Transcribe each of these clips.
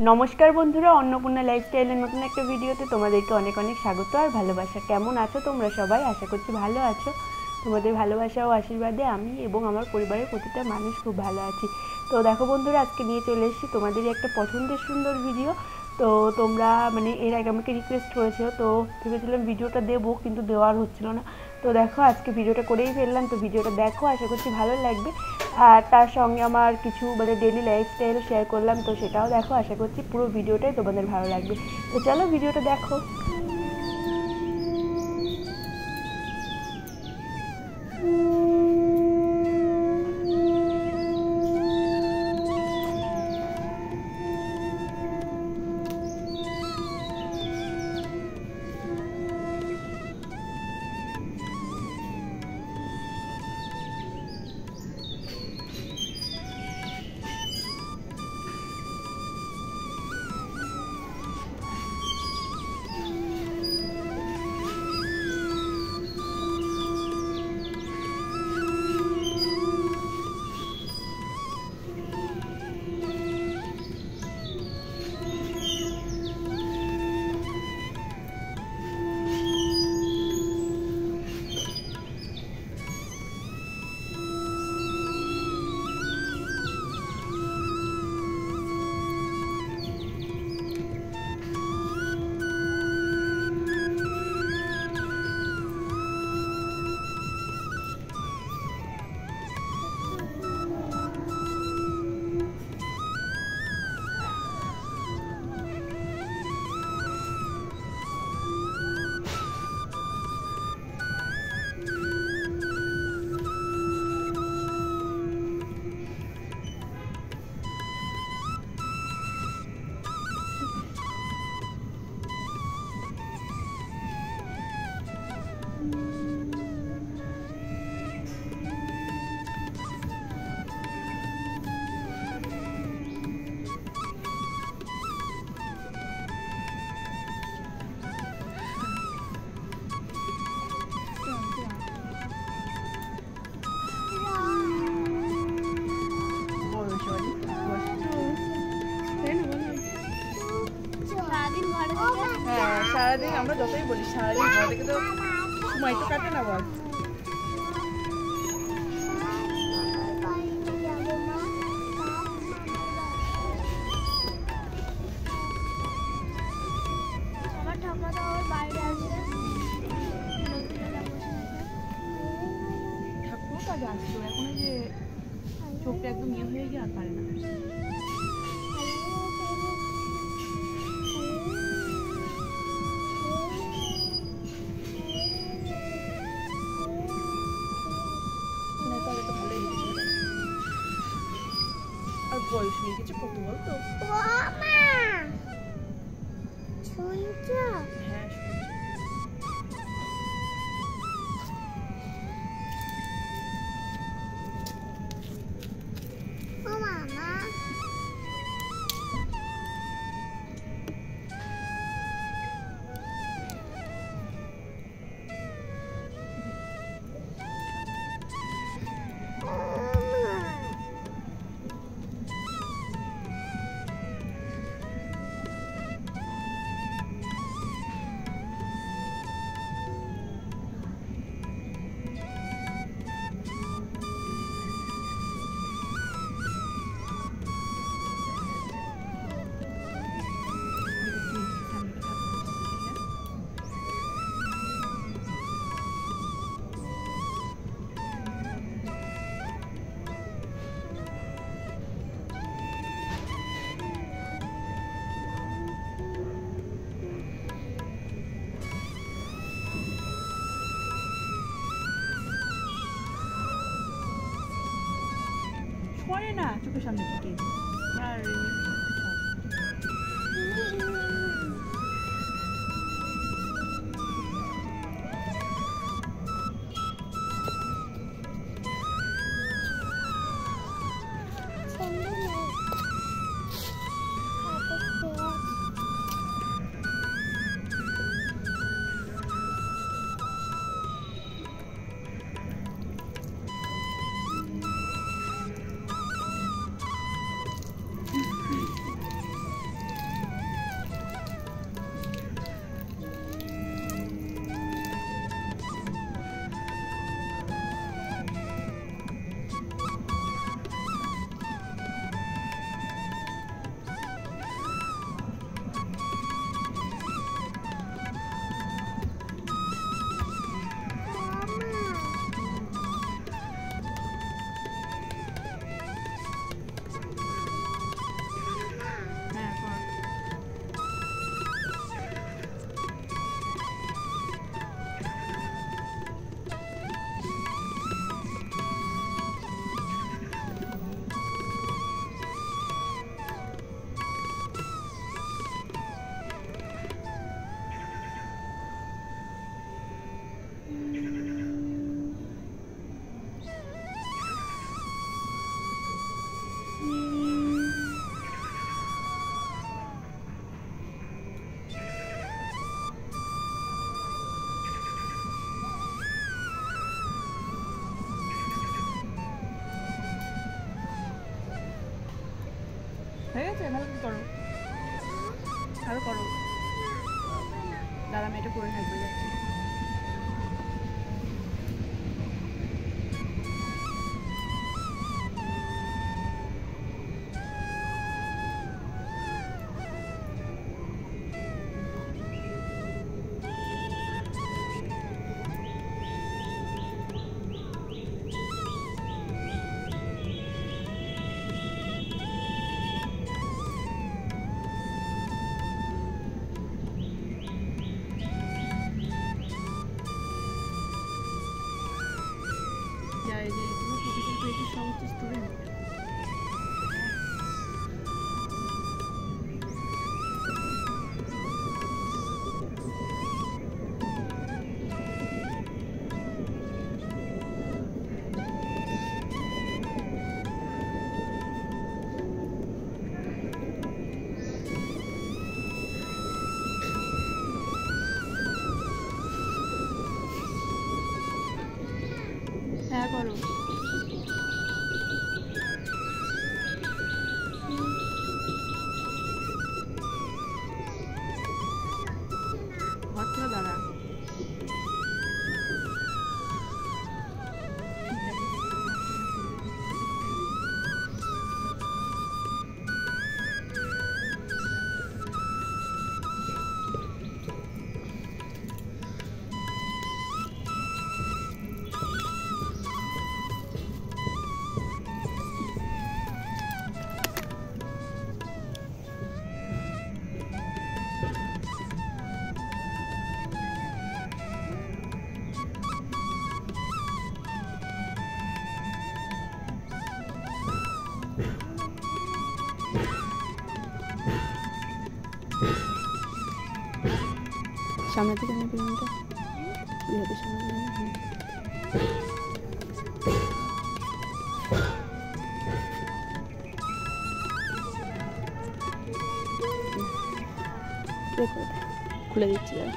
नमस्कार बंधुरा अन्नपूर्णा लाइफस्टाइल नतून एक भिडियोते तुम्हादेरके अनेक अनेक स्वागत और भालोबासा। केमन आछो तोमरा सबाई? आशा करछि भालो आछो। तुम्हादेर भालोबासा और आशीर्वादे आमी एबं आमार परिवारेर प्रतिटा मानुष खूब भालो आछि। तो देखो बंधुरा आजके निये चले एसेछि तुम्हादेर एकटा पछंदेर सुंदर भिडियो। तो तोमरा माने एर आगे आमाके रिक्वेस्ट करेछो, तो भेबेछिलाम भिडियोटा देबो किन्तु देওয়ার হচ্ছিল না। तो देखो आज के भिडियोटा करेई फेललाम। तो भिडियोटा देखो, आशा करछि भालो लागबे। আর তার সঙ্গে আমার কিছু মানে ডেইলি লাইফস্টাইলও শেয়ার করলাম, তো সেটাও দেখো। আশা করছি পুরো ভিডিওটাই তোমাদের ভালো লাগবে। তো চলো ভিডিওটা দেখো। সারাদিন আমরা যতই বলি সারাদিন ঘর থেকে তো সময় তো কাটে না বল। ঠাকুর কাজে আসতো, এখন যে চোখটা একদম ইয়ে হয়ে গিয়ে আর পারে না। বয়স হয়ে গেছে কত বলতো? হ্যাঁ পড়ে না চোখের সামনে থেকে। আর ভালো করো, ভালো করো। দাঁড়া আমি এটা করে থাকবো যাচ্ছি। সমস্ত স্টুডেন্ট হ্যাঁ করো। ঘর থেকে দাঁড়া। সামনে থেকে নেবে বেলুনটা, এইভাবে সামনে নেবে। দেখো খুলে দিচ্ছি দাঁড়া।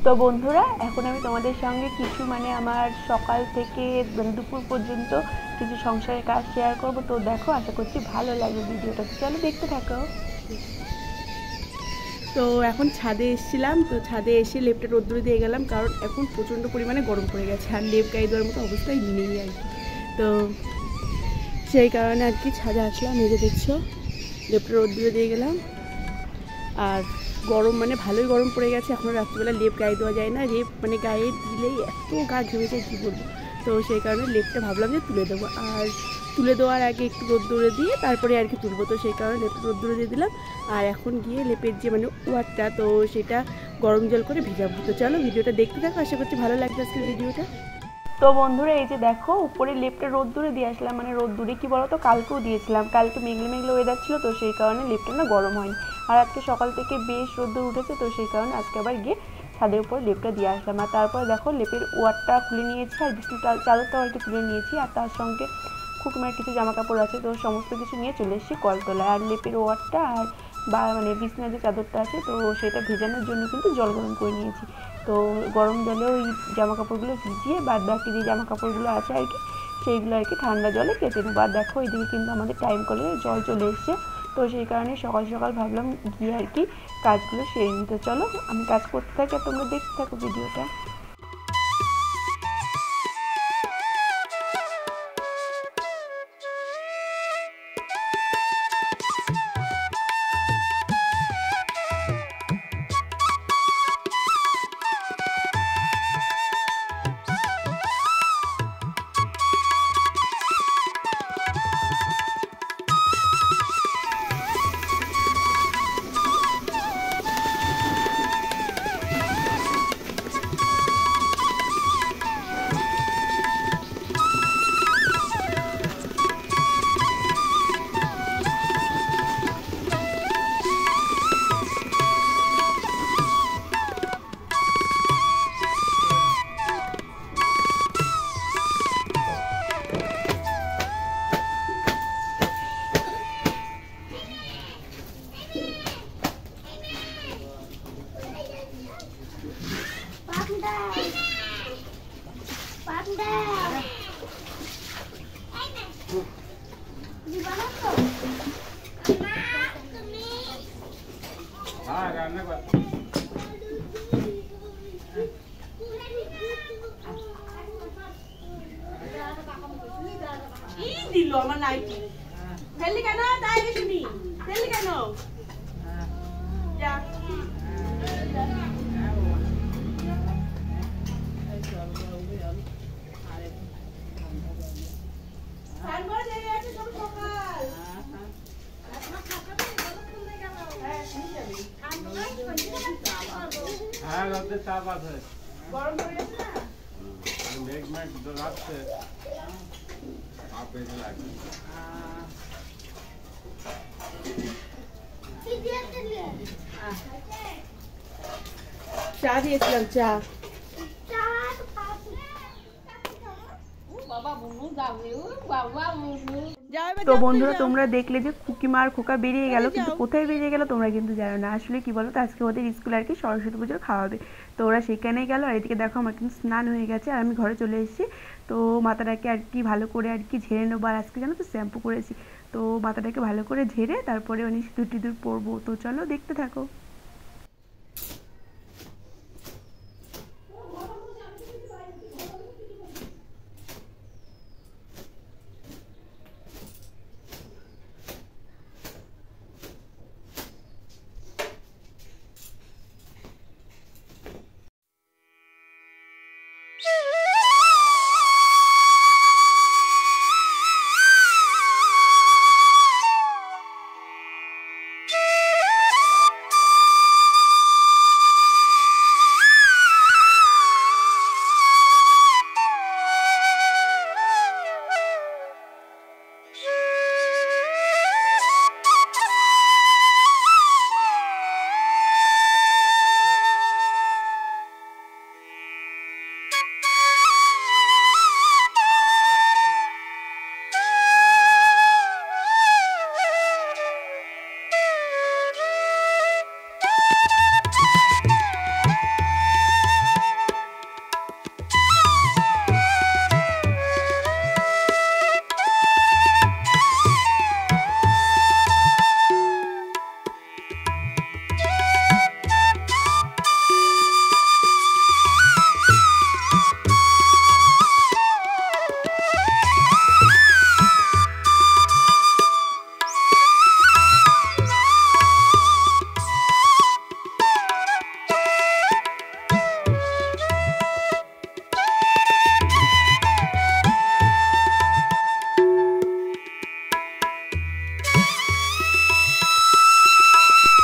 তো বন্ধুরা এখন আমি তোমাদের সঙ্গে কিছু মানে আমার সকাল থেকে দুপুর পর্যন্ত কিছু সংসারের কাজ শেয়ার করব। তো দেখো, আশা করছি ভালো লাগবে ভিডিওটা, চলো দেখতে থাকো। তো এখন ছাদে এসেছিলাম, তো ছাদে এসে লেপটা রোদ্দুরে দিয়ে গেলাম, কারণ এখন প্রচণ্ড পরিমাণে গরম পড়ে গেছে আর লেপ গায়ে দেওয়ার মতো অবস্থায় নেই আর কি। তো সেই কারণে আর কি ছাদে আসলাম। এই যে দেখছো লেপটা রোদ্দুরে দিয়ে গেলাম, আর গরম মানে ভালোই গরম পড়ে গেছে। এখনও রাত্রিবেলা লেপ গায়ে দেওয়া যায় না, লেপ মানে গায়ে দিলেই এত গা ঘেমে যায় কী বলবো। তো সেই কারণে লেপটা ভাবলাম যে তুলে দেবো, আর তুলে দেওয়ার আগে একটু রোদ্দুরে দিয়ে তারপরে আর কি তুলবো। তো সেই কারণে লেপটা রোদ্দুরে দিয়ে দিলাম, আর এখন গিয়ে লেপের যে মানে ওয়ারটা, তো সেটা গরম জল করে ভিজাবো। তো চলো ভিডিওটা দেখতে থাকো, আশা করছি ভালো লাগবে আজকের ভিডিওটা। তো বন্ধুরা এই যে দেখো উপরে লেপটা রোদ্দুরে দিয়ে আসলাম, মানে রোদ্দুরে কি বলো তো কালকেও দিয়েছিলাম, কালকে মেঘলে মেঘলে ওয়েদার ছিল, তো সেই কারণে লেপটা না গরম হয়নি। আর আজকে সকাল থেকে বেশ রোদ্দুর উঠেছে, তো সেই কারণে আজকে আবার গিয়ে ছাদের উপর লেপটা দিয়ে আসলাম। আর তারপরে দেখো লেপের ওয়ারটা খুলে নিয়েছি, আর বিছানার চাদরটাও আর কি তুলে নিয়েছি, আর তার সঙ্গে খুকুমের কিছু জামা কাপড় আছে, তো সমস্ত কিছু নিয়ে চলে এসেছি কলতলায়। আর লেপের ওয়ারটা আর বা মানে বিছানার যে চাদরটা আছে, তো সেটা ভেজানোর জন্য কিন্তু জল গরম করে নিয়েছি। তো গরম জলে ওই জামা কাপড়গুলো ভিজিয়ে বাদ বাকি যে জামা কাপড়গুলো আছে আর কি সেইগুলো আর কি ঠান্ডা জলে কেটে নেবো। আর দেখো এইদিকে কিন্তু আমাদের টাইম কলে জল চলে এসছে, তো সেই কারণে সকাল সকাল ভাবলাম গিয়ে আর কি কাজগুলো সেরে নিতে। চলো আমি কাজ করতে থাকি আর তোমরা দেখতে থাকো ভিডিওটা। দিল আমার নাইটি ফেললি কেন তাই শুনি ফেললি কেন যা গরম হয়ে গেছে না মেঘ মেঘ রাখছে চা দিয়েছিলাম চা তো বন্ধুরা তোমরা দেখলে যে খুকিমা আর খোকা বেরিয়ে গেল, কিন্তু কোথায় বেরিয়ে গেল তোমরা কিন্তু জানো না। আসলে কি বলো তো, আজকে ওদের স্কুল আর কি সরস্বতী পুজোর খাওয়াবে, তো ওরা সেখানে গেল। আর এদিকে দেখো আমার কিন্তু স্নান হয়ে গেছে আর আমি ঘরে চলে এসেছি। তো মাথাটাকে আর কি ভালো করে আর কি ঝেড়ে নেবো, আর আজকে জানো তো শ্যাম্পু করেছি, তো মাথাটাকে ভালো করে ঝেড়ে তারপরে মানে সিঁদুর টিঁদুর পরবো। তো চলো দেখতে থাকো।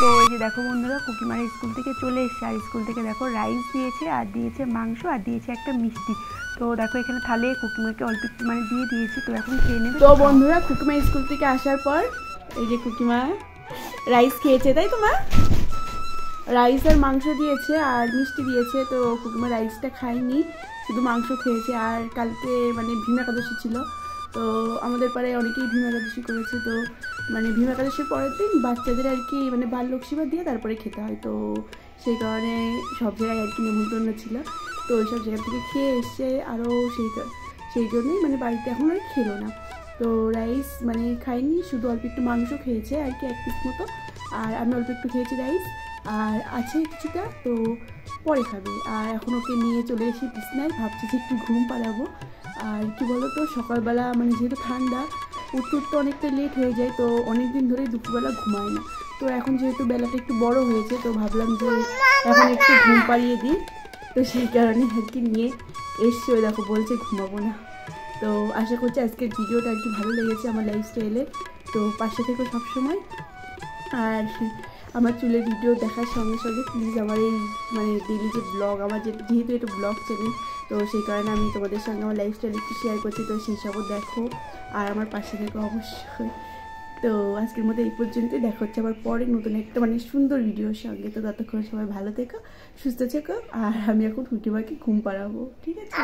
তো এই যে দেখো বন্ধুরা খুকিমার স্কুল থেকে চলে এসেছে, আর স্কুল থেকে দেখো রাইস দিয়েছে আর দিয়েছে মাংস আর দিয়েছে একটা মিষ্টি। তো দেখো এখানে থালে খুকিমাকে অল্প একটু মানে দিয়ে দিয়েছি, তো এখন খেয়ে নেবে। তো বন্ধুরা খুকিমা স্কুল থেকে আসার পর এই যে খুকিমা রাইস খেয়েছে, তাই তো মা? রাইস আর মাংস দিয়েছে আর মিষ্টি দিয়েছে। তো খুকিমা রাইসটা খায়নি, শুধু মাংস খেয়েছে। আর কালকে মানে ভীম একাদশী ছিল, তো আমাদের পাড়ায় অনেকেই ভীম একাদশী করেছে। তো মানে ভীম একাদশীর পরের দিন বাচ্চাদের আর কি মানে বাললক্ষ্মীবার দিয়ে তারপরে খেতে হয়, তো সেই কারণে সব জায়গায় আর কি নেমন্তন্ন ছিল। তো ওই সব জায়গা থেকে খেয়ে এসছে আরও, সেই জন্যই মানে বাড়িতে এখন আর খেলো না। তো রাইস মানে খাইনি, শুধু অল্প একটু মাংস খেয়েছে আর কি, 1 পিস মতো। আর আমি অল্প একটু খেয়েছি রাইস, আর আছে কিছুটা, তো পরে খাবে। আর এখন ওকে নিয়ে চলে এসে বিছনায়, ভাবছি যে একটু ঘুম পাড়াবো। আর কি বলো তো, সকালবেলা মানে যেহেতু ঠান্ডা উঠতে উঠতে অনেকটা লেট হয়ে যায়, তো অনেক দিন ধরেই দুপুরবেলা ঘুমায় না। তো এখন যেহেতু বেলাটা একটু বড় হয়েছে, তো ভাবলাম যে এখন একটু ঘুম পাড়িয়ে দিই, তো সেই কারণে আর কি নিয়ে এসছি। ওই দেখো বলছে ঘুমাবো না। তো আশা করছি আজকের ভিডিওটা আর কি ভালো লেগেছে আমার লাইফস্টাইলে, তো পাশে থেকো সবসময়। আর আমার চুলের ভিডিও দেখার সঙ্গে সঙ্গে প্লিজ আমার এই মানে ডেইলি যে ব্লগ, আমার যেহেতু এটা ব্লগ চ্যানেল, তো সেই কারণে আমি তোমাদের সঙ্গে আমার লাইফস্টাইল একটু শেয়ার করছি, তো সেই সবও দেখো আর আমার পাশে থেকো অবশ্যই। তো আজকের মতো এই পর্যন্তই, দেখা হচ্ছে আবার পরে নতুন একটা মানে সুন্দর ভিডিওর সঙ্গে। তো ততক্ষণ সবাই ভালো থেকো, সুস্থ থেকো। আর আমি এখন খুকিমাকে ঘুম পাড়াবো, ঠিক আছে?